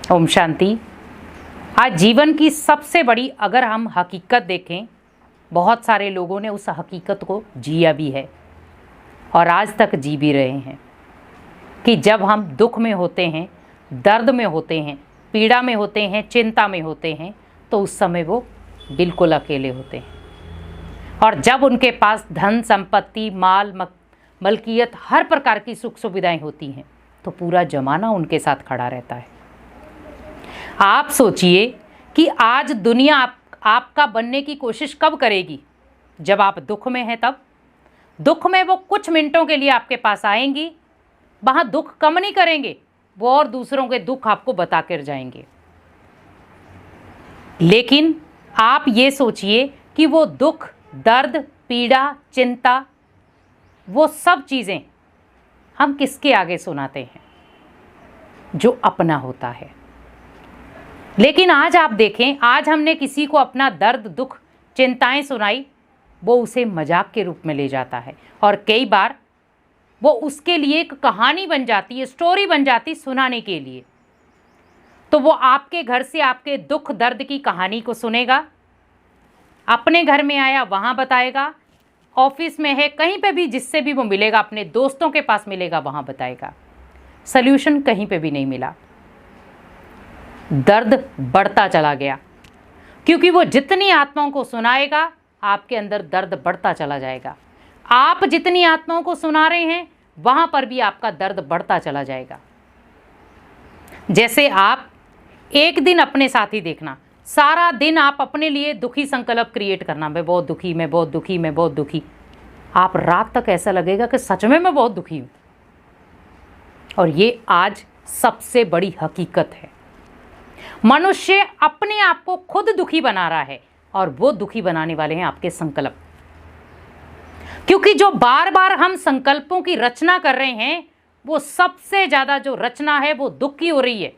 ओम शांति। आज जीवन की सबसे बड़ी अगर हम हकीकत देखें, बहुत सारे लोगों ने उस हकीकत को जिया भी है और आज तक जी भी रहे हैं कि जब हम दुख में होते हैं, दर्द में होते हैं, पीड़ा में होते हैं, चिंता में होते हैं, तो उस समय वो बिल्कुल अकेले होते हैं। और जब उनके पास धन संपत्ति, माल मलकियत, हर प्रकार की सुख सुविधाएं होती हैं, तो पूरा जमाना उनके साथ खड़ा रहता है। आप सोचिए कि आज दुनिया आपका बनने की कोशिश कब करेगी? जब आप दुख में हैं तब। दुख में वो कुछ मिनटों के लिए आपके पास आएंगी, वहाँ दुख कम नहीं करेंगे, वो और दूसरों के दुख आपको बता कर जाएंगे। लेकिन आप ये सोचिए कि वो दुख, दर्द, पीड़ा, चिंता, वो सब चीज़ें हम किसके आगे सुनाते हैं? जो अपना होता है। लेकिन आज आप देखें, आज हमने किसी को अपना दर्द, दुख, चिंताएं सुनाई, वो उसे मजाक के रूप में ले जाता है और कई बार वो उसके लिए एक कहानी बन जाती है, स्टोरी बन जाती सुनाने के लिए। तो वो आपके घर से आपके दुख दर्द की कहानी को सुनेगा, अपने घर में आया वहाँ बताएगा, ऑफिस में है, कहीं पे भी जिससे भी वो मिलेगा, अपने दोस्तों के पास मिलेगा, वहाँ बताएगा। सल्यूशन कहीं पे भी नहीं मिला। दर्द बढ़ता चला गया, क्योंकि वो जितनी आत्माओं को सुनाएगा, आपके अंदर दर्द बढ़ता चला जाएगा। आप जितनी आत्माओं को सुना रहे हैं, वहां पर भी आपका दर्द बढ़ता चला जाएगा। जैसे आप एक दिन अपने साथ ही देखना, सारा दिन आप अपने लिए दुखी संकल्प क्रिएट करना, मैं बहुत दुखी, मैं बहुत दुखी, मैं बहुत दुखी। आप रात तक ऐसा लगेगा कि सच में मैं बहुत दुखी हूं। और ये आज सबसे बड़ी हकीकत है। मनुष्य अपने आप को खुद दुखी बना रहा है और वो दुखी बनाने वाले हैं आपके संकल्प। क्योंकि जो बार बार हम संकल्पों की रचना कर रहे हैं, वो सबसे ज्यादा जो रचना है वो दुख की हो रही है।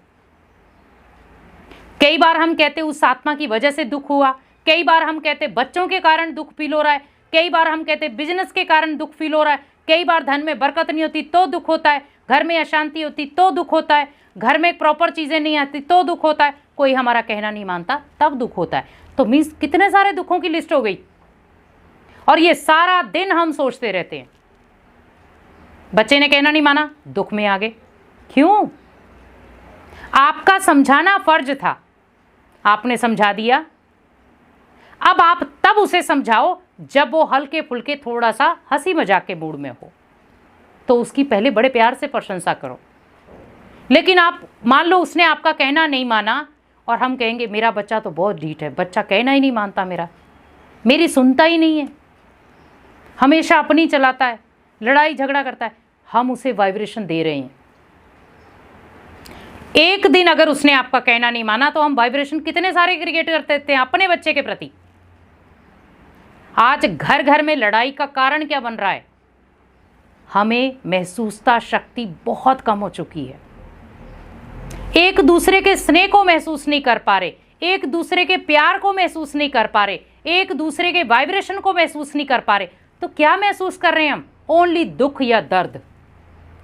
कई बार हम कहते उस आत्मा की वजह से दुख हुआ, कई बार हम कहते बच्चों के कारण दुख फील हो रहा है, कई बार हम कहते बिजनेस के कारण दुख फील हो रहा है, कई बार धन में बरकत नहीं होती तो दुख होता है, घर में अशांति होती तो दुख होता है, घर में प्रॉपर चीजें नहीं आती तो दुख होता है, कोई हमारा कहना नहीं मानता तब दुख होता है। तो मीन्स कितने सारे दुखों की लिस्ट हो गई। और ये सारा दिन हम सोचते रहते हैं, बच्चे ने कहना नहीं माना, दुख में आ गए। क्यों? आपका समझाना फर्ज था, आपने समझा दिया। अब आप तब उसे समझाओ जब वो हल्के फुल्के थोड़ा सा हंसी मजाक के मूड में हो, तो उसकी पहले बड़े प्यार से प्रशंसा करो। लेकिन आप मान लो उसने आपका कहना नहीं माना और हम कहेंगे मेरा बच्चा तो बहुत ढीठ है, बच्चा कहना ही नहीं मानता, मेरी सुनता ही नहीं है, हमेशा अपनी चलाता है, लड़ाई झगड़ा करता है। हम उसे वाइब्रेशन दे रहे हैं। एक दिन अगर उसने आपका कहना नहीं माना तो हम वाइब्रेशन कितने सारे क्रिएट करते थे अपने बच्चे के प्रति। आज घर घर में लड़ाई का कारण क्या बन रहा है? हमें महसूसता शक्ति बहुत कम हो चुकी है। एक दूसरे के स्नेह को महसूस नहीं कर पा रहे, एक दूसरे के प्यार को महसूस नहीं कर पा रहे, एक दूसरे के वाइब्रेशन को महसूस नहीं कर पा रहे। तो क्या महसूस कर रहे हैं हम? ओनली दुख या दर्द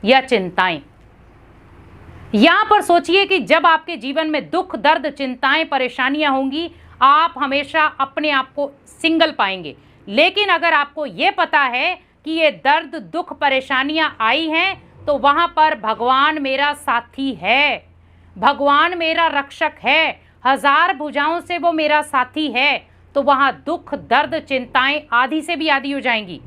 या चिंताएं। यहां पर सोचिए कि जब आपके जीवन में दुख, दर्द, चिंताएं, परेशानियां होंगी, आप हमेशा अपने आप को सिंगल पाएंगे। लेकिन अगर आपको यह पता है कि ये दर्द, दुख, परेशानियां आई हैं, तो वहां पर भगवान मेरा साथी है, भगवान मेरा रक्षक है, हजार भुजाओं से वो मेरा साथी है, तो वहां दुख, दर्द, चिंताएं आधी से भी आधी हो जाएंगी।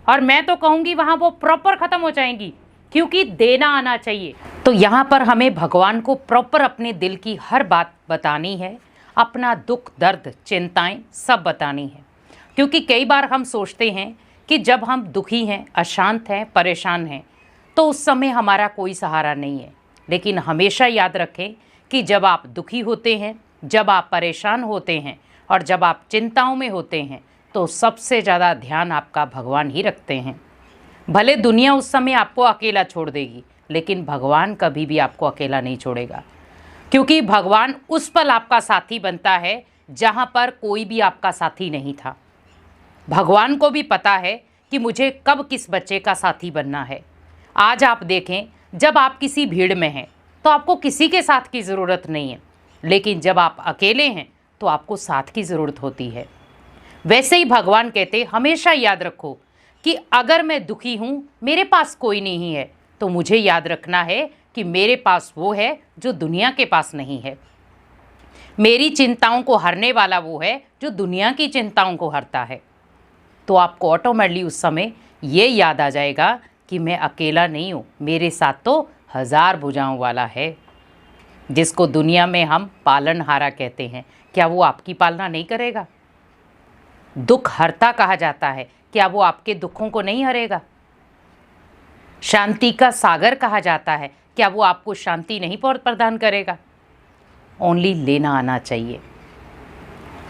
और मैं तो कहूंगी वहां वो प्रॉपर खत्म हो जाएंगी, क्योंकि देना आना चाहिए। तो यहां पर हमें भगवान को प्रॉपर अपने दिल की हर बात बतानी है, अपना दुख, दर्द, चिंताएं सब बतानी है। क्योंकि कई बार हम सोचते हैं कि जब हम दुखी हैं, अशांत हैं, परेशान हैं, तो उस समय हमारा कोई सहारा नहीं है। लेकिन हमेशा याद रखें कि जब आप दुखी होते हैं, जब आप परेशान होते हैं और जब आप चिंताओं में होते हैं, तो सबसे ज़्यादा ध्यान आपका भगवान ही रखते हैं। भले दुनिया उस समय आपको अकेला छोड़ देगी, लेकिन भगवान कभी भी आपको अकेला नहीं छोड़ेगा। क्योंकि भगवान उस पल आपका साथी बनता है जहाँ पर कोई भी आपका साथी नहीं था। भगवान को भी पता है कि मुझे कब किस बच्चे का साथी बनना है। आज आप देखें, जब आप किसी भीड़ में हैं तो तो आपको किसी के साथ की ज़रूरत नहीं है, लेकिन जब आप अकेले हैं तो आपको साथ की ज़रूरत होती है। वैसे ही भगवान कहते हमेशा याद रखो कि अगर मैं दुखी हूँ, मेरे पास कोई नहीं है, तो मुझे याद रखना है कि मेरे पास वो है जो दुनिया के पास नहीं है। मेरी चिंताओं को हरने वाला वो है जो दुनिया की चिंताओं को हरता है। तो आपको ऑटोमेटिकली उस समय ये याद आ जाएगा कि मैं अकेला नहीं हूँ, मेरे साथ तो 1000 भुजाओं वाला है। जिसको दुनिया में हम पालनहारा कहते हैं, क्या वो आपकी पालना नहीं करेगा? दुख हरता कहा जाता है, क्या वो आपके दुखों को नहीं हरेगा? शांति का सागर कहा जाता है, क्या वो आपको शांति नहीं प्रदान करेगा? ओनली लेना आना चाहिए।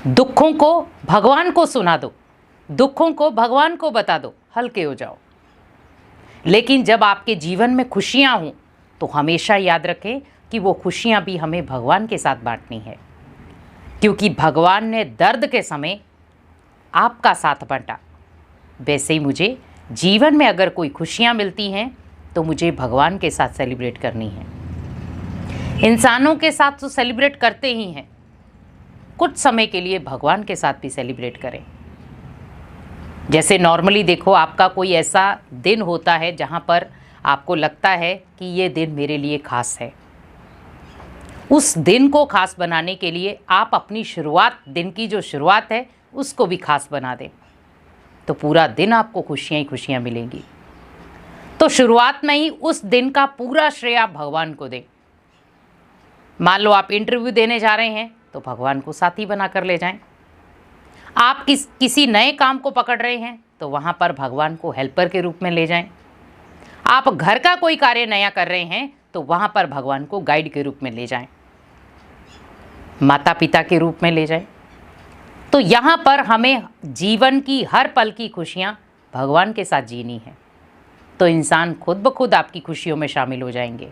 दुखों को भगवान को सुना दो, दुखों को भगवान को बता दो, हल्के हो जाओ। लेकिन जब आपके जीवन में खुशियां हों तो हमेशा याद रखें कि वो खुशियां भी हमें भगवान के साथ बांटनी है, क्योंकि भगवान ने दर्द के समय आपका साथ बांटा। वैसे ही मुझे जीवन में अगर कोई खुशियां मिलती हैं तो मुझे भगवान के साथ सेलिब्रेट करनी है। इंसानों के साथ तो सेलिब्रेट करते ही हैं, कुछ समय के लिए भगवान के साथ भी सेलिब्रेट करें। जैसे नॉर्मली देखो, आपका कोई ऐसा दिन होता है जहाँ पर आपको लगता है कि ये दिन मेरे लिए खास है। उस दिन को खास बनाने के लिए आप अपनी शुरुआत, दिन की जो शुरुआत है उसको भी खास बना दें, तो पूरा दिन आपको खुशियाँ ही खुशियाँ मिलेंगी। तो शुरुआत में ही उस दिन का पूरा श्रेय आप भगवान को दें। मान लो आप इंटरव्यू देने जा रहे हैं तो भगवान को साथी बना कर ले जाएं। आप किसी नए काम को पकड़ रहे हैं तो वहाँ पर भगवान को हेल्पर के रूप में ले जाएं। आप घर का कोई कार्य नया कर रहे हैं तो वहाँ पर भगवान को गाइड के रूप में ले जाएं, माता पिता के रूप में ले जाएं। तो यहाँ पर हमें जीवन की हर पल की खुशियाँ भगवान के साथ जीनी है, तो इंसान खुद ब खुद आपकी खुशियों में शामिल हो जाएंगे।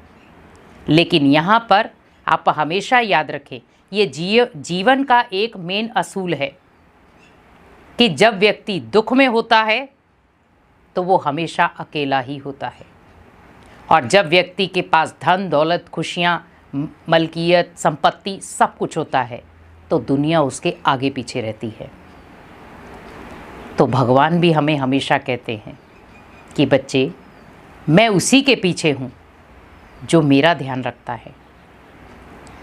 लेकिन यहाँ पर आप हमेशा याद रखें, ये जीवन का एक मेन असूल है कि जब व्यक्ति दुख में होता है तो वो हमेशा अकेला ही होता है, और जब व्यक्ति के पास धन दौलत, खुशियाँ, मलकियत, संपत्ति सब कुछ होता है तो दुनिया उसके आगे पीछे रहती है। तो भगवान भी हमें हमेशा कहते हैं कि बच्चे, मैं उसी के पीछे हूँ जो मेरा ध्यान रखता है।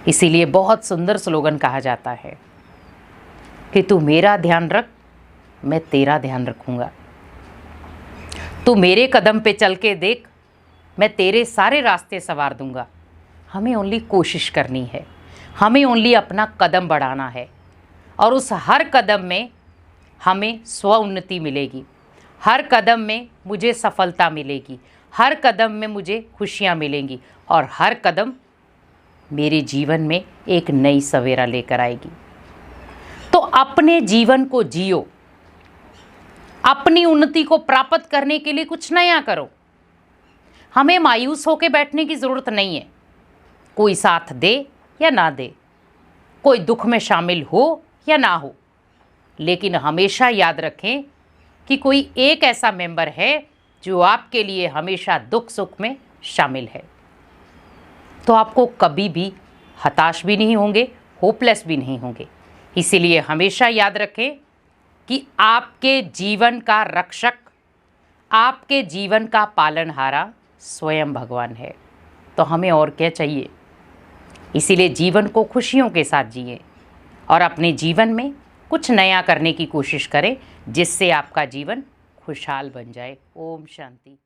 इसीलिए बहुत सुंदर स्लोगन कहा जाता है कि तू मेरा ध्यान रख, मैं तेरा ध्यान रखूँगा। तू मेरे कदम पे चल के देख, मैं तेरे सारे रास्ते संवार दूँगा। हमें ओनली कोशिश करनी है, हमें ओनली अपना कदम बढ़ाना है, और उस हर कदम में हमें स्व उन्नति मिलेगी। हर कदम में मुझे सफलता मिलेगी, हर कदम में मुझे खुशियाँ मिलेंगी, और हर कदम मेरे जीवन में एक नई सवेरा लेकर आएगी। तो अपने जीवन को जियो, अपनी उन्नति को प्राप्त करने के लिए कुछ नया करो। हमें मायूस होकर बैठने की ज़रूरत नहीं है। कोई साथ दे या ना दे, कोई दुख में शामिल हो या ना हो, लेकिन हमेशा याद रखें कि कोई एक ऐसा मेंबर है जो आपके लिए हमेशा दुख सुख में शामिल है। तो आपको कभी भी हताश भी नहीं होंगे, होपलेस भी नहीं होंगे। इसीलिए हमेशा याद रखें कि आपके जीवन का रक्षक, आपके जीवन का पालनहारा स्वयं भगवान है। तो हमें और क्या चाहिए? इसीलिए जीवन को खुशियों के साथ जिए और अपने जीवन में कुछ नया करने की कोशिश करें, जिससे आपका जीवन खुशहाल बन जाए। ओम शांति।